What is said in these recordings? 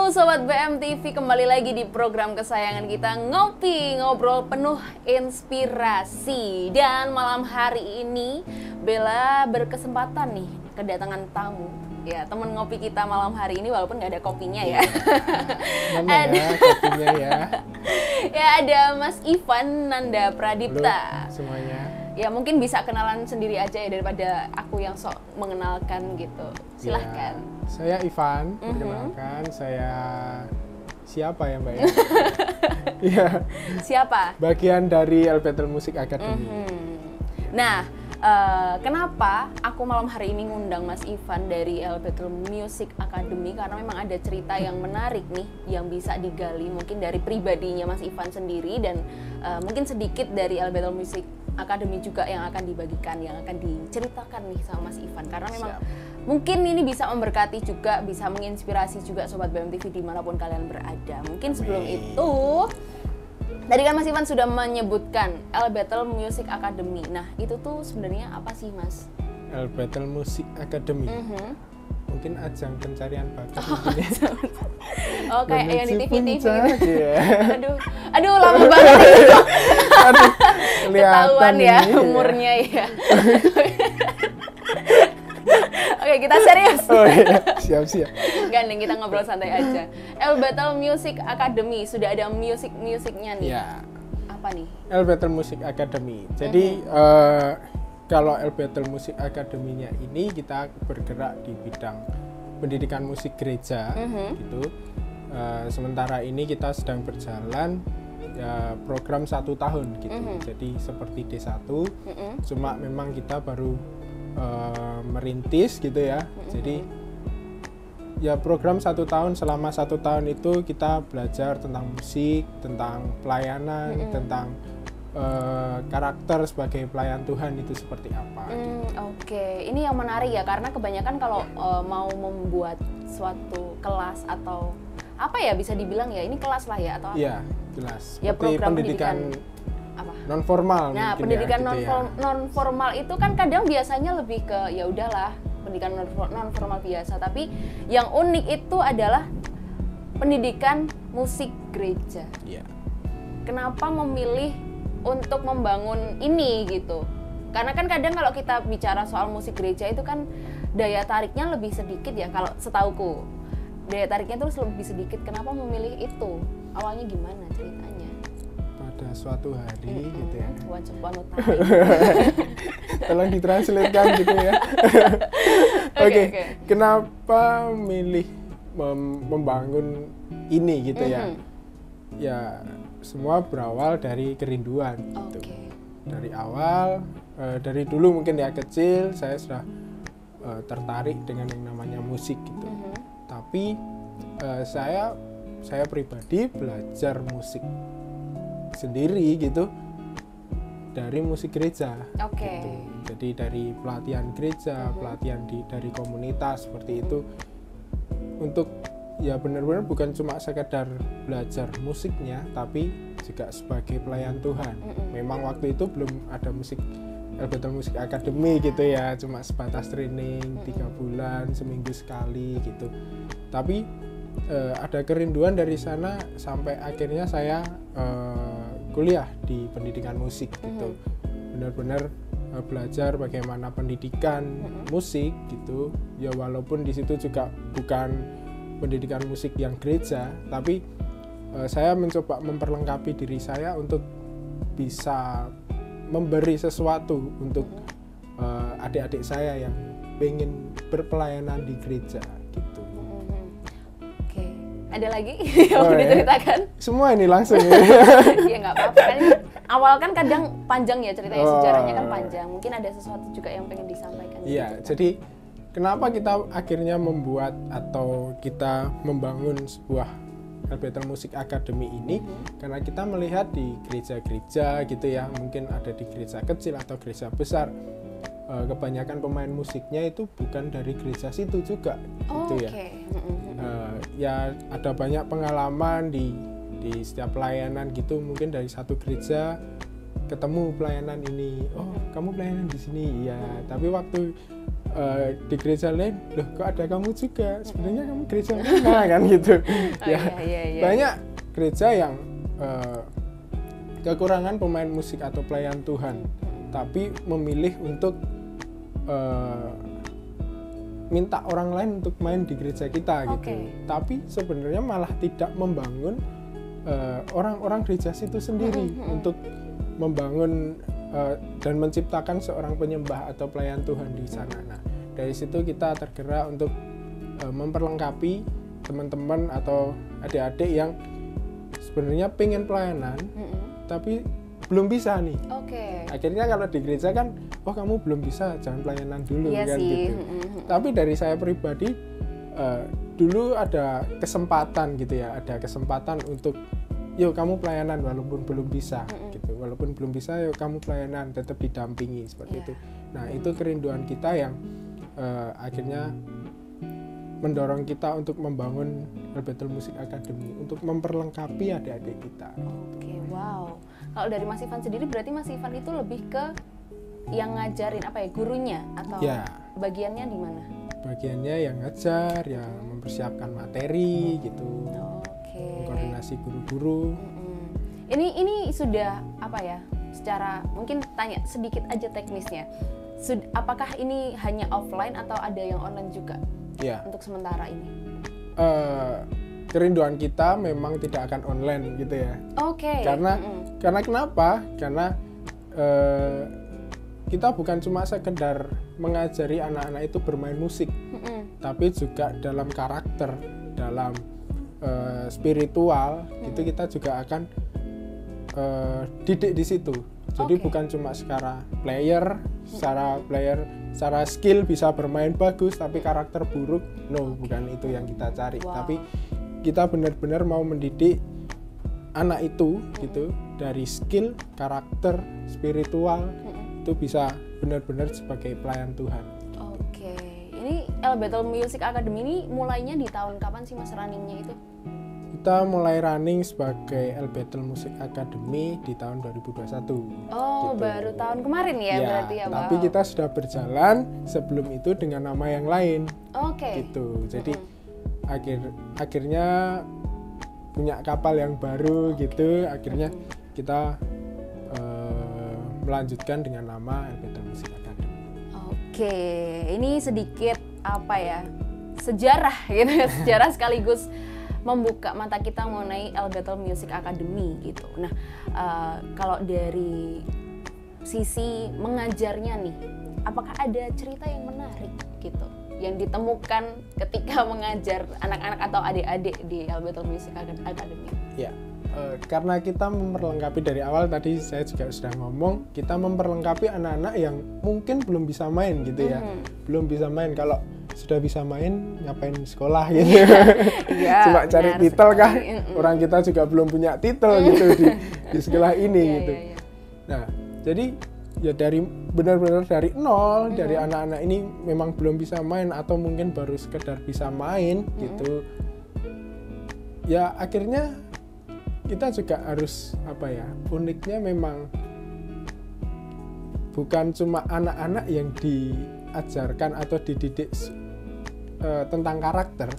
Sobat BMTV, kembali lagi di program kesayangan kita, Ngopi, ngobrol penuh inspirasi. Dan malam hari ini Bella berkesempatan nih kedatangan tamu. Ya, temen ngopi kita malam hari ini walaupun nggak ada kopinya ya. Mana ya kopinya ya? Ya, ada Mas Ivan Nanda Pradipta. Halo semuanya. Ya, mungkin bisa kenalan sendiri aja ya daripada aku yang sok mengenalkan gitu. Silahkan. Ya, saya Ivan, perkenalkan. Saya siapa ya Mbak ya? Iya. Siapa? Bagian dari Elbetel Music Academy. Nah, kenapa aku malam hari ini ngundang Mas Ivan dari Elbetel Music Academy? Karena memang ada cerita yang menarik nih yang bisa digali mungkin dari pribadinya Mas Ivan sendiri dan mungkin sedikit dari Elbetel Music Academy juga yang akan dibagikan, yang akan diceritakan nih sama Mas Ivan. Karena memang mungkin ini bisa memberkati juga, bisa menginspirasi juga Sobat BMTV dimanapun kalian berada. Mungkin sebelum itu, tadi kan Mas Ivan sudah menyebutkan Elbetel Music Academy. Nah, itu tuh sebenarnya apa sih, Mas? Elbetel Music Academy. Mungkin ajang pencarian bakat mungkin ya. Oh, kayak yang di TV-TV gitu. Yeah. Aduh, lama banget itu. Ketahuan ya ini, umurnya ya. Oke, kita serius. Oh iya, siap-siap. Gandeng, kita ngobrol santai aja. Elbetel Music Academy, sudah ada musiknya nih. Ya. Apa nih? Elbetel Music Academy. Jadi kalau Elbetel Music Academy-nya ini kita bergerak di bidang pendidikan musik gereja, gitu. Sementara ini kita sedang berjalan program 1 tahun, gitu. Jadi seperti D1, cuma memang kita baru merintis, gitu ya. Jadi ya program 1 tahun, selama 1 tahun itu kita belajar tentang musik, tentang pelayanan, tentang karakter sebagai pelayan Tuhan itu seperti apa. Oke, ini yang menarik ya, karena kebanyakan kalau mau membuat suatu kelas atau apa ya, bisa dibilang ya ini kelas lah ya, atau apa? Iya, jelas. Ya, seperti program pendidikan apa? non formal. Nah, mungkin pendidikan ya, gitu non formal itu kan kadang biasanya lebih ke ya udahlah pendidikan non formal biasa, tapi yang unik itu adalah pendidikan musik gereja. Iya. Kenapa memilih untuk membangun ini gitu? Karena kan kadang kalau kita bicara soal musik gereja itu kan daya tariknya lebih sedikit ya, kalau setauku daya tariknya terus lebih sedikit. Kenapa memilih itu? Awalnya gimana ceritanya? Pada suatu hari gitu ya. Tolong ditranslatekan gitu ya. Oke. Kenapa milih membangun ini gitu ya? Ya semua berawal dari kerinduan gitu. Dari awal, dari dulu mungkin ya kecil saya sudah tertarik dengan yang namanya musik gitu. Tapi saya pribadi belajar musik sendiri gitu dari musik gereja. Gitu. Jadi dari pelatihan gereja, pelatihan dari komunitas seperti itu, untuk ya benar-benar bukan cuma sekedar belajar musiknya, tapi juga sebagai pelayan Tuhan. Memang waktu itu belum ada Elbetel Music Academy gitu ya, cuma sebatas training 3 bulan, seminggu sekali gitu. Tapi ada kerinduan dari sana sampai akhirnya saya kuliah di pendidikan musik gitu. Benar-benar belajar bagaimana pendidikan musik gitu. Ya walaupun di situ juga bukan pendidikan musik yang gereja, tapi saya mencoba memperlengkapi diri saya untuk bisa memberi sesuatu untuk adik-adik saya yang pengen berpelayanan di gereja gitu. Oke, ada lagi yang mau diceritakan? Semua ini langsung ya. Iya nggak apa-apa, kan ini awal kan kadang panjang ya ceritanya, sejarahnya kan panjang. Mungkin ada sesuatu juga yang pengen disampaikan. Iya, jadi kenapa kita akhirnya membuat atau kita membangun sebuah Elbetel Music Academy ini? Karena kita melihat di gereja-gereja gitu ya, mungkin ada di gereja kecil atau gereja besar, kebanyakan pemain musiknya itu bukan dari gereja situ juga, gitu ya. Ya ada banyak pengalaman di setiap pelayanan gitu, mungkin dari satu gereja ketemu pelayanan ini, oh kamu pelayanan di sini, ya. Tapi waktu di gereja lain, loh kok ada kamu juga, sebenarnya kamu gereja mana kan gitu. Banyak gereja yang kekurangan pemain musik atau pelayan Tuhan, tapi memilih untuk minta orang lain untuk main di gereja kita gitu. Tapi sebenarnya malah tidak membangun orang-orang gereja situ sendiri untuk membangun dan menciptakan seorang penyembah atau pelayan Tuhan di sana. Nah, dari situ kita tergerak untuk memperlengkapi teman-teman atau adik-adik yang sebenarnya pengen pelayanan, tapi belum bisa nih. Akhirnya kalau di gereja kan, oh kamu belum bisa, jangan pelayanan dulu kan gitu. Tapi dari saya pribadi, dulu ada kesempatan gitu ya, ada kesempatan untuk yuk kamu pelayanan walaupun belum bisa gitu, walaupun belum bisa yuk kamu pelayanan, tetap didampingi seperti itu. Nah itu kerinduan kita yang akhirnya mendorong kita untuk membangun Betel Music Academy untuk memperlengkapi adik-adik kita. Wow. Kalau dari Mas Ivan sendiri berarti Mas Ivan itu lebih ke yang ngajarin apa ya, gurunya atau bagiannya di mana? Bagiannya yang ngajar, yang mempersiapkan materi gitu. Koordinasi guru-guru. Ini sudah apa ya? Secara mungkin tanya sedikit aja teknisnya. Apakah ini hanya offline atau ada yang online juga? Untuk sementara ini. Kerinduan kita memang tidak akan online gitu ya. Karena kenapa? Karena kita bukan cuma sekedar mengajari anak-anak itu bermain musik, tapi juga dalam karakter, dalam spiritual itu kita juga akan didik di situ. Jadi bukan cuma secara skill bisa bermain bagus tapi karakter buruk, bukan itu yang kita cari. Tapi kita benar-benar mau mendidik anak itu gitu, dari skill, karakter, spiritual itu bisa benar-benar sebagai pelayan Tuhan. Ini Betel Music Academy ini mulainya di tahun kapan sih Mas runningnya itu? Kita mulai running sebagai Betel Music Academy di tahun 2021. Gitu. Baru tahun kemarin ya berarti ya. Tapi kita sudah berjalan sebelum itu dengan nama yang lain. Gitu. Jadi akhirnya punya kapal yang baru gitu. Akhirnya kita melanjutkan dengan nama Betel Music Academy. Ini sedikit apa ya, sejarah gitu ya, sejarah sekaligus membuka mata kita mengenai Betel Music Academy gitu. Nah, kalau dari sisi mengajarnya nih, apakah ada cerita yang menarik gitu yang ditemukan ketika mengajar anak-anak atau adik-adik di Betel Music Academy? Karena kita memperlengkapi dari awal, tadi saya juga sudah ngomong, kita memperlengkapi anak-anak yang mungkin belum bisa main gitu ya. Belum bisa main, kalau sudah bisa main ngapain sekolah gitu. Cuma cari titel kah? Orang kita juga belum punya titel gitu di sekolah ini gitu. Nah, jadi ya benar-benar dari nol, dari anak-anak ini memang belum bisa main atau mungkin baru sekedar bisa main gitu. Ya akhirnya kita juga harus uniknya memang bukan cuma anak-anak yang diajarkan atau dididik tentang karakter,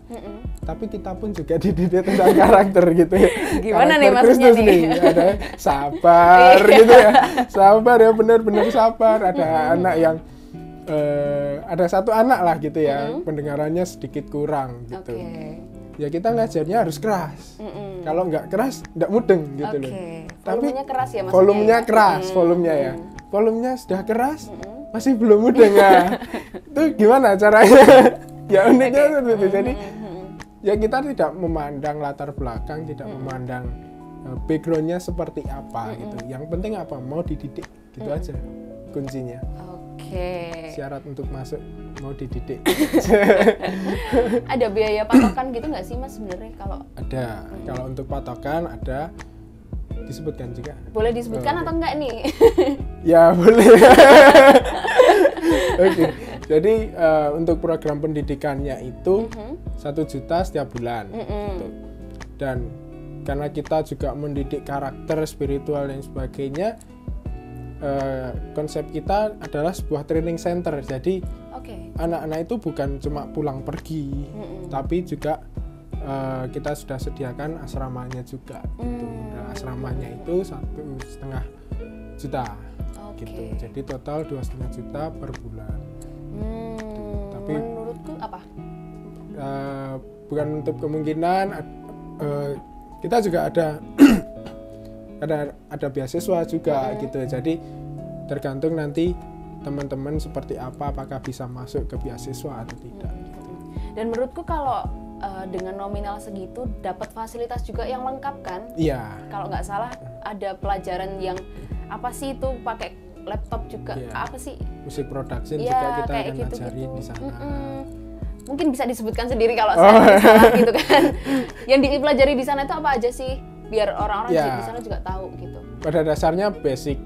tapi kita pun juga dididik tentang karakter gitu ya. Gimana karakter nih maksudnya Kristus nih? Ada sabar gitu ya, sabar ya, benar-benar sabar. Ada anak yang ada satu anak lah gitu ya, pendengarannya sedikit kurang gitu. Ya kita ngajarnya harus keras. Kalau nggak keras, nggak mudeng gitu loh. Tapi volumenya keras ya maksudnya? Volumenya keras, volumenya ya. Volumenya sudah keras, masih belum mudeng ya. Itu gimana caranya? Ya uniknya seperti itu. Jadi ya kita tidak memandang latar belakang, tidak memandang backgroundnya seperti apa gitu. Yang penting apa? Mau dididik gitu aja kuncinya. Syarat untuk masuk mau dididik. Ada biaya patokan gitu nggak sih Mas sebenarnya kalau? Ada. Kalau untuk patokan ada, disebutkan juga. Boleh disebutkan atau enggak nih? Ya boleh. Jadi untuk program pendidikannya itu 1 juta setiap bulan. Gitu. Dan karena kita juga mendidik karakter, spiritual dan sebagainya, konsep kita adalah sebuah training center. Jadi anak-anak itu bukan cuma pulang pergi, tapi juga kita sudah sediakan asramanya juga gitu. Nah, asramanya itu 1,5 juta gitu. Jadi total 2,5 juta per bulan. Tapi menurutku apa? Bukan untuk kemungkinan kita juga ada beasiswa juga gitu. Jadi tergantung nanti teman-teman seperti apa, apakah bisa masuk ke beasiswa atau tidak gitu. Dan menurutku kalau dengan nominal segitu dapat fasilitas juga yang lengkap kan? Iya. Kalau nggak salah ada pelajaran yang apa sih itu, pakai laptop juga, apa sih? Musik production juga kita akan gitu, ajarin di sana. Mungkin bisa disebutkan sendiri kalau saya salah gitu kan. Yang dipelajari di sana itu apa aja sih? Biar orang-orang di sana juga tahu gitu. Pada dasarnya basic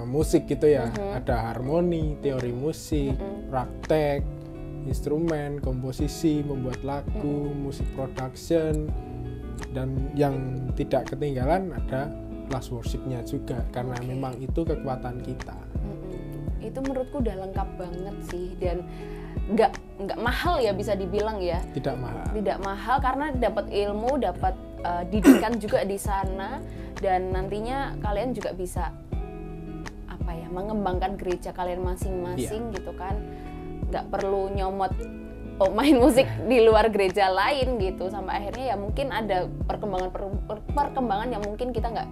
musik gitu ya. Ada harmoni, teori musik, praktek, instrumen, komposisi, membuat lagu, musik production, dan yang tidak ketinggalan ada kelas worshipnya juga, karena memang itu kekuatan kita. Itu menurutku udah lengkap banget sih, dan nggak mahal ya, bisa dibilang ya. Tidak mahal karena dapat ilmu, dapat didikan juga di sana, dan nantinya kalian juga bisa apa ya, mengembangkan gereja kalian masing-masing gitu kan. Nggak perlu nyomot main musik di luar gereja lain gitu, sampai akhirnya ya mungkin ada perkembangan yang mungkin kita nggak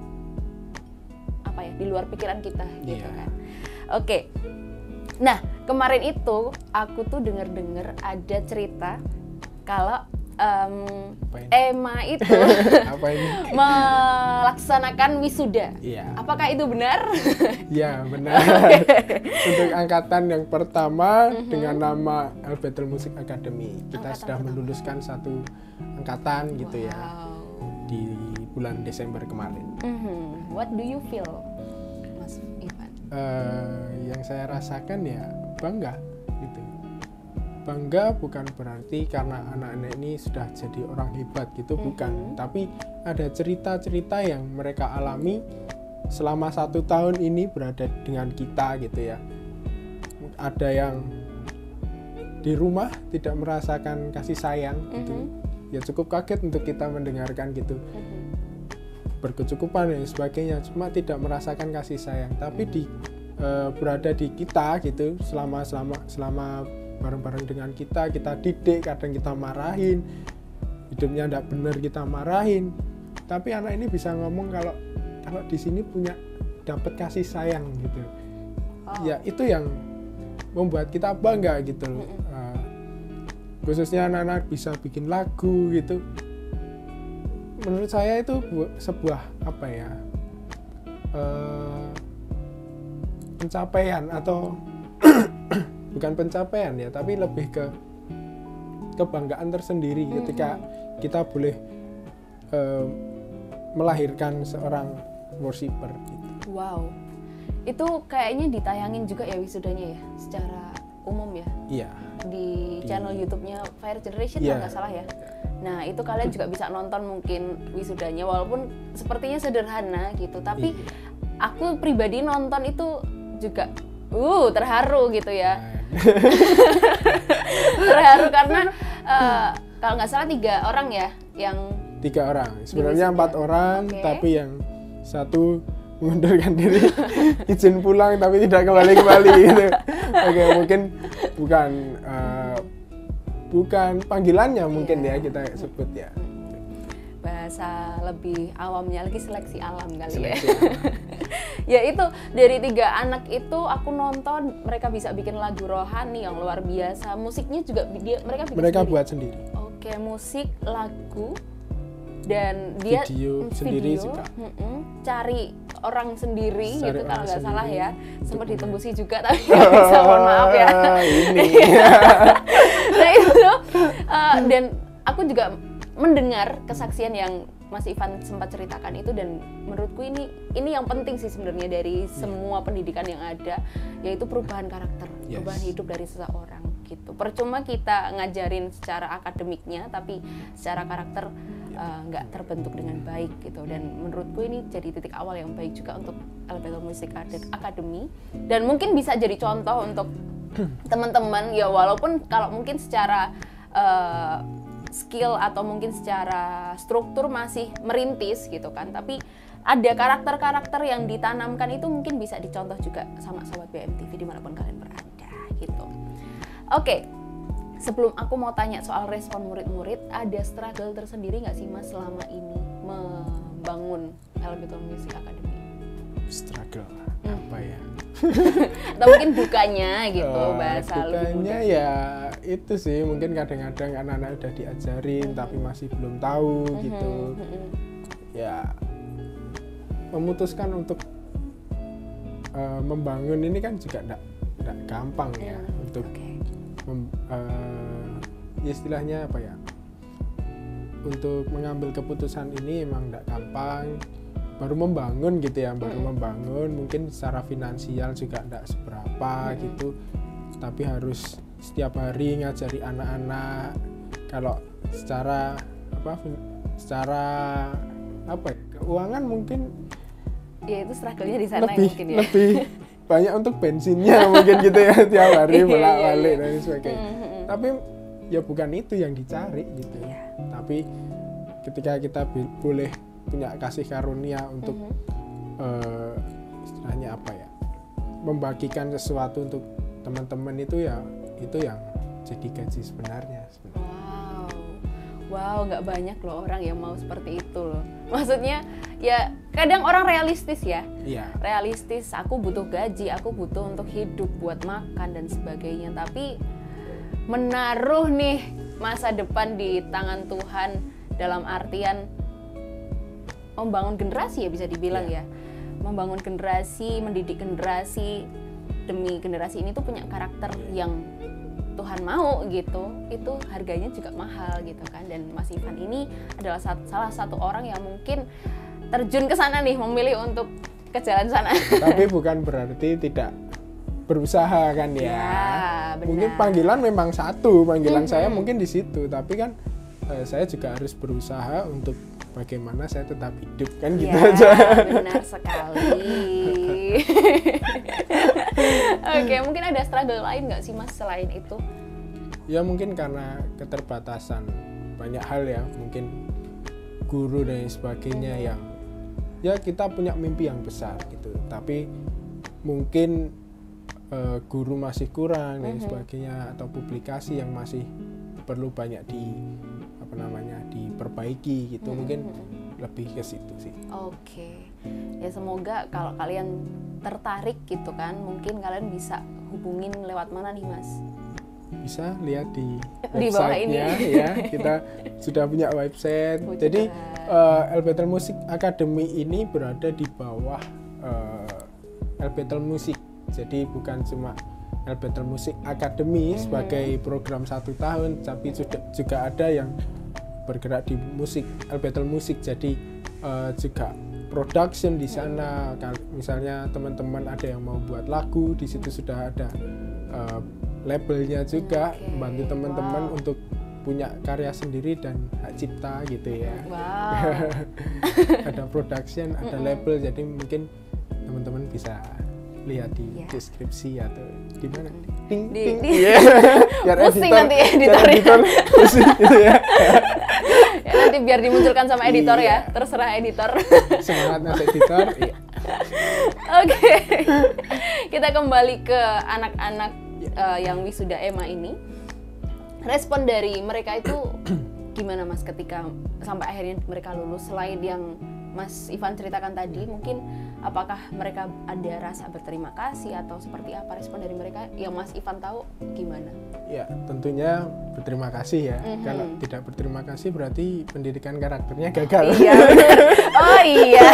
apa ya, di luar pikiran kita gitu kan. Oke. Nah, kemarin itu aku tuh dengar ada cerita kalau Emma itu melaksanakan wisuda. Apakah itu benar? Ya, benar. Untuk angkatan yang pertama dengan nama Elbetel Music Academy, kita sudah meluluskan satu angkatan gitu ya di bulan Desember kemarin. What do you feel, Mas Ivan? Yang saya rasakan ya bangga gitu. Bangga bukan berarti karena anak-anak ini sudah jadi orang hebat gitu, bukan. Tapi ada cerita-cerita yang mereka alami selama 1 tahun ini berada dengan kita gitu ya. Ada yang di rumah tidak merasakan kasih sayang gitu. Ya cukup kaget untuk kita mendengarkan gitu. Berkecukupan dan sebagainya, cuma tidak merasakan kasih sayang. Tapi berada di kita gitu selama bareng-bareng dengan kita didik, kadang kita marahin, hidupnya tidak benar kita marahin, tapi anak ini bisa ngomong kalau di sini dapat kasih sayang gitu. Ya itu yang membuat kita bangga gitu. Khususnya anak-anak bisa bikin lagu gitu. Menurut saya itu sebuah apa ya, pencapaian atau bukan pencapaian ya, tapi lebih ke kebanggaan tersendiri ketika kita boleh melahirkan seorang worshiper gitu. Wow, itu kayaknya ditayangin juga ya wisudanya ya, secara umum ya? Iya. Di channel YouTube-nya Fire Generation kalau nggak salah ya. Nah itu kalian juga bisa nonton mungkin wisudanya, walaupun sepertinya sederhana gitu, tapi aku pribadi nonton itu juga terharu gitu ya. Terharu karena kalau nggak salah 3 orang ya yang 3 orang, sebenarnya 4 orang, tapi yang satu mengundurkan diri, izin pulang tapi tidak kembali gitu. Mungkin bukan panggilannya mungkin ya kita sebut ya. Bahasa lebih awamnya lagi seleksi alam kali ya. Ya itu dari 3 anak itu aku nonton mereka bisa bikin lagu rohani yang luar biasa. Musiknya juga mereka buat sendiri. Oke, musik, lagu, dan dia video sendiri juga. Cari orang sendiri gitu kalau nggak salah ya. Sempat ditembusi juga tapi nggak bisa, mohon maaf ya. Nah itu dan aku juga mendengar kesaksian yang Mas Ivan sempat ceritakan itu, dan menurutku ini yang penting sih sebenarnya dari semua pendidikan yang ada, yaitu perubahan karakter, perubahan hidup dari seseorang gitu. Percuma kita ngajarin secara akademiknya tapi secara karakter nggak terbentuk dengan baik gitu. Dan menurutku ini jadi titik awal yang baik juga untuk Elbetel Music Academy, dan mungkin bisa jadi contoh untuk teman-teman ya, walaupun kalau mungkin secara skill atau mungkin secara struktur masih merintis gitu kan, tapi ada karakter-karakter yang ditanamkan itu mungkin bisa dicontoh juga sama Sobat BMTV dimanapun kalian berada gitu. Oke, sebelum aku mau tanya soal respon murid-murid, ada struggle tersendiri nggak sih Mas selama ini membangun LBTL Music Academy? Struggle apa ya? Atau mungkin dukanya gitu, bahasa lebih dukanya ya itu sih, mungkin kadang-kadang anak-anak udah diajarin tapi masih belum tahu gitu. Ya memutuskan untuk membangun ini kan juga enggak gampang ya, untuk istilahnya apa ya, untuk mengambil keputusan ini emang enggak gampang. Baru membangun gitu ya, membangun, mungkin secara finansial juga enggak seberapa gitu, tapi harus setiap hari ngajari anak-anak. Kalau secara apa ya, keuangan mungkin ya itu struggle-nya di sana mungkin ya. Lebih banyak untuk bensinnya mungkin gitu ya, tiap hari bolak-balik dan sebagainya. Tapi ya bukan itu yang dicari gitu. Tapi ketika kita boleh punya kasih karunia untuk istilahnya apa ya, membagikan sesuatu untuk teman-teman, itu ya itu yang jadi gaji sebenarnya. Wow, nggak banyak loh orang yang mau seperti itu loh. Maksudnya ya kadang orang realistis ya. Iya. Realistis, aku butuh gaji, aku butuh untuk hidup, buat makan dan sebagainya. Tapi menaruh nih masa depan di tangan Tuhan dalam artian membangun generasi ya, bisa dibilang ya. Membangun generasi, mendidik generasi demi generasi ini tuh punya karakter yang Tuhan mau gitu, itu harganya juga mahal gitu kan. Dan Mas Ivan ini adalah salah satu orang yang mungkin terjun ke sana nih, memilih untuk ke jalan sana. Tapi bukan berarti tidak berusaha kan ya. Ya, mungkin panggilan memang satu, panggilan saya mungkin di situ, tapi kan saya juga harus berusaha untuk bagaimana saya tetap hidup kan gitu ya, aja. Benar sekali. Oke, mungkin ada struggle lain nggak sih Mas selain itu? Ya mungkin karena keterbatasan banyak hal ya, mungkin guru dan sebagainya yang ya kita punya mimpi yang besar gitu, tapi mungkin guru masih kurang dan sebagainya, atau publikasi yang masih perlu banyak diperbaiki gitu, mungkin lebih ke situ sih. Oke. Ya semoga kalau kalian tertarik gitu kan, mungkin kalian bisa hubungin lewat mana nih Mas? Bisa lihat di bawah ini ya, kita sudah punya website. Jadi LBTL Music Academy ini berada di bawah LBTL Music. Jadi bukan cuma LBTL Music Academy sebagai program 1 tahun, tapi juga ada yang bergerak di musik, LBTL Music. Jadi juga production di sana. Misalnya teman-teman ada yang mau buat lagu, di situ sudah ada labelnya juga, membantu teman-teman untuk punya karya sendiri dan hak cipta gitu ya. Wow. Ada production, ada label, jadi mungkin teman-teman bisa lihat di deskripsi atau di mana? Biar pusing nanti editornya. Pusing gitu ya. Ya nanti biar dimunculkan sama editor ya, terserah editor. Semangat Mas editor. Iya. Oke. Kita kembali ke anak-anak yang wisuda EMA ini. Respon dari mereka itu gimana Mas ketika sampai akhirnya mereka lulus? Selain yang Mas Ivan ceritakan tadi, mungkin apakah mereka ada rasa berterima kasih atau seperti apa respon dari mereka? Yang Mas Ivan tahu gimana? Ya tentunya berterima kasih ya. Kalau tidak berterima kasih berarti pendidikan karakternya gagal. Iya. Oh iya.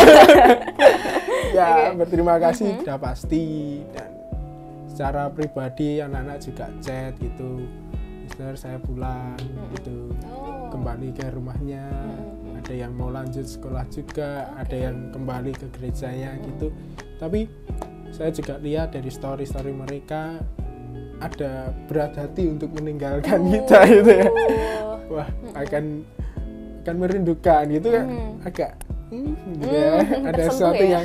Ya berterima kasih sudah pasti. Dan secara pribadi anak-anak juga chat gitu, Mister saya pulang gitu, kembali ke rumahnya. Ada yang mau lanjut sekolah juga, ada yang kembali ke gerejanya gitu. Tapi saya juga lihat dari story-story mereka ada berat hati untuk meninggalkan kita gitu ya. Wah, akan merindukan gitu kan, agak gitu ya. Ada sesuatu ya?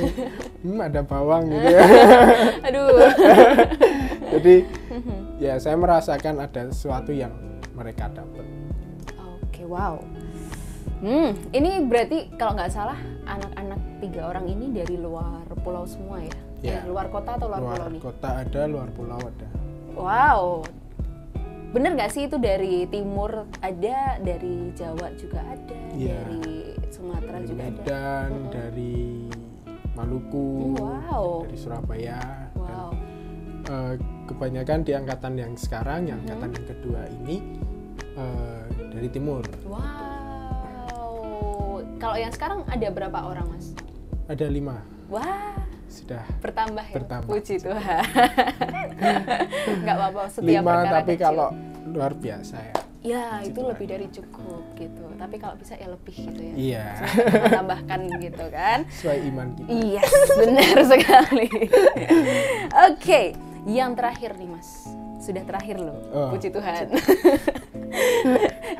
yang ada bawang gitu ya. Aduh. Jadi ya saya merasakan ada sesuatu yang mereka dapat. Oke, wow. Ini berarti kalau nggak salah anak-anak 3 orang ini dari luar pulau semua ya? Ya. Luar kota atau luar pulau nih? Luar kota ada, luar pulau ada. Wow. Bener nggak sih itu dari timur ada, dari Jawa juga ada, Ya. dari Sumatera Dari juga ada? Medan, dari Maluku, Wow. dari Surabaya. Wow. Dan kebanyakan di angkatan yang sekarang, yang angkatan yang kedua ini dari timur. Wow. Kalau yang sekarang ada berapa orang, Mas? Ada 5. Wah. Sudah Bertambah ya? Bertambah. Puji Tuhan. Nggak apa-apa, setiap 5, perkara tapi kecil. kalau luar biasa ya. Ya, Puji itu Tuhan. lebih dari cukup gitu. Tapi kalau bisa ya lebih gitu ya. Iya. Tambahkan gitu kan. Sesuai iman kita. Iya, benar sekali. Oke, yang terakhir nih Mas. Sudah terakhir loh, Oh. puji Tuhan.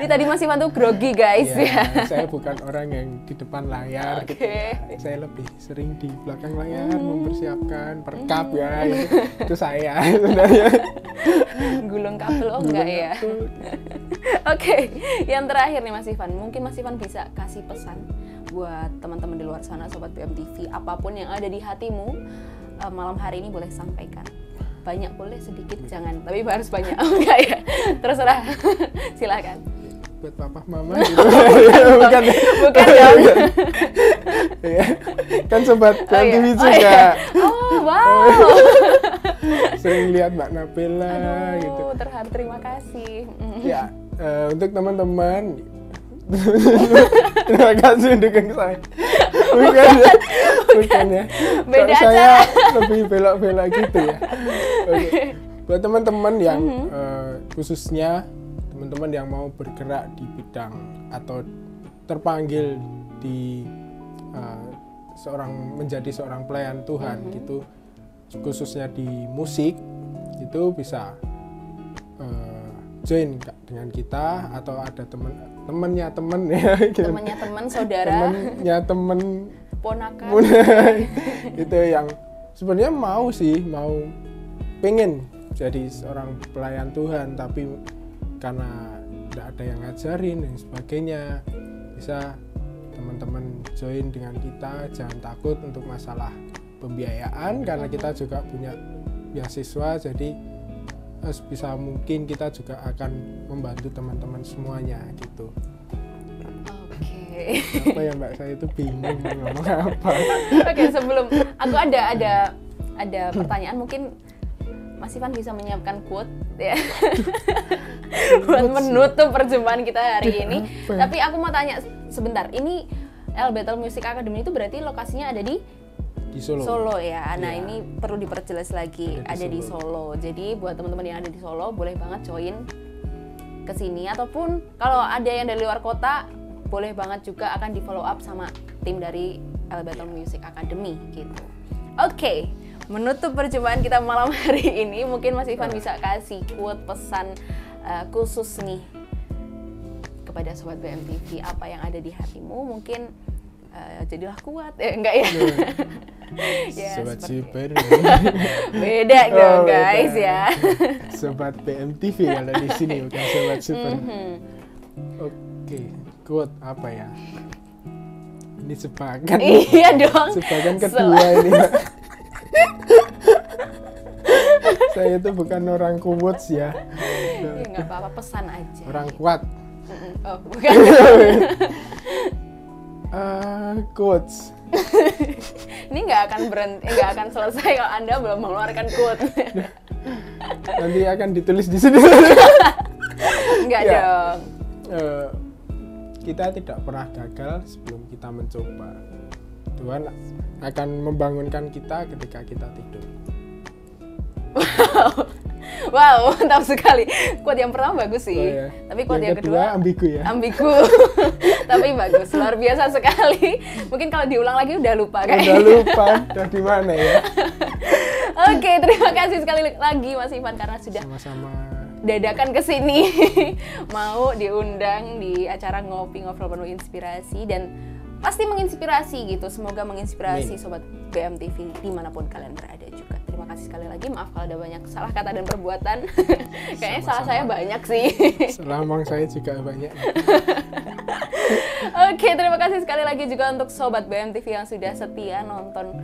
Ini tadi Mas Ivan tuh grogi guys ya. Saya bukan orang yang di depan layar gitu. Oke. Saya lebih sering di belakang layar mempersiapkan perkap ya. Itu saya sebenarnya. Gulung kabel oh enggak ya. Oke, yang terakhir nih Mas Ivan. Mungkin Mas Ivan bisa kasih pesan buat teman-teman di luar sana, sobat BMTV, apapun yang ada di hatimu malam hari ini boleh sampaikan. Banyak boleh, sedikit jangan, tapi harus banyak. Oh, enggak ya, terserah. Silakan. Buat papa mama gitu. Bukan dong. Ya. Kan sobat Oh, iya. BMTV Oh, juga. iya. Oh wow. Sering lihat Mbak Nabila gitu. Aduh, terharu, terima kasih. Ya, untuk teman-teman terima kasih dukung saya. Bukan ya. Beda Kok saya lebih belok-belok gitu ya. Oke. Buat teman-teman yang khususnya teman-teman yang mau bergerak di bidang atau terpanggil di menjadi seorang pelayan Tuhan gitu, khususnya di musik, itu bisa join dengan kita atau ada temennya temen ya gitu. Temannya teman, saudara, Temennya temen ponakan. itu yang sebenarnya mau pengen jadi seorang pelayan Tuhan, tapi karena tidak ada yang ngajarin dan sebagainya, bisa teman-teman join dengan kita. Jangan takut untuk masalah pembiayaan, karena kita juga punya beasiswa, jadi bisa mungkin kita juga akan membantu teman-teman semuanya gitu. Oke. Apa ya Mbak, saya itu bingung mau ngomong apa. Oke, sebelum aku ada pertanyaan, mungkin Mas Ivan bisa menyiapkan quote ya. Buat menutup perjumpaan kita hari ini. Tapi aku mau tanya sebentar, ini L Battle Music Academy itu berarti lokasinya ada di Solo ya. Nah, Ya. ini perlu diperjelas lagi, ada di Solo. Jadi buat teman-teman yang ada di Solo boleh banget join ke sini, ataupun kalau ada yang dari luar kota boleh banget juga akan di follow up sama tim dari L Battle Music Academy gitu. Oke, menutup perjumpaan kita malam hari ini, mungkin Mas Ivan bisa kasih quote pesan khusus nih kepada sobat BMTV, apa yang ada di hatimu, mungkin jadilah kuat ya, enggak ya? Ya, Sobat Super. Beda dong guys ya. Sobat BMTV kalau di sini, bukan Sobat Super. Oke, quote apa ya? Ini sepakan. Iya dong. Sepakan kedua ini. Saya itu bukan orang quotes ya. Ya, nggak apa-apa, pesan aja. Orang kuat. Oh, bukan. Quotes. Ini nggak akan berhenti, nggak akan selesai kalau Anda belum mengeluarkan quote. Nanti akan ditulis di sini. Nggak Ya. dong. Kita tidak pernah gagal sebelum kita mencoba. Tuhan akan membangunkan kita ketika kita tidur. Wow, mantap sekali. Quote yang pertama bagus sih. Oh, ya. Tapi quote yang kedua ambigu ya. ambigu. Tapi bagus, luar biasa sekali. Mungkin kalau diulang lagi udah lupa kayaknya. Udah lupa, udah di mana ya? Oke, terima kasih sekali lagi Mas Ivan karena sudah Sama-sama. dadakan ke sini. Mau diundang di acara Ngopi Ngobrol Penuh Inspirasi, dan pasti menginspirasi gitu. Semoga menginspirasi Amin. sobat BMTV dimanapun kalian berada juga. terima kasih sekali lagi. Maaf kalau ada banyak salah kata dan perbuatan. Kayaknya Sama-sama. salah saya banyak sih. Selamang saya juga banyak. Oke, terima kasih sekali lagi juga untuk Sobat BMTV yang sudah setia nonton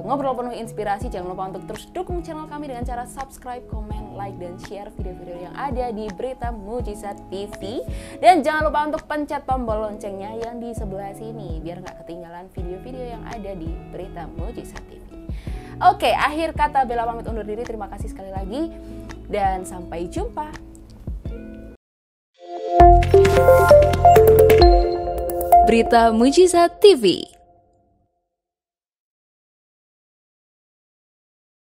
Ngobrol Penuh Inspirasi. Jangan lupa untuk terus dukung channel kami dengan cara subscribe, komen, like, dan share video-video yang ada di Berita Mujizat TV. Dan jangan lupa untuk pencet tombol loncengnya yang di sebelah sini, biar nggak ketinggalan video-video yang ada di Berita Mujizat TV. Oke, akhir kata Bella pamit undur diri. Terima kasih sekali lagi, dan sampai jumpa. Berita Mujizat TV.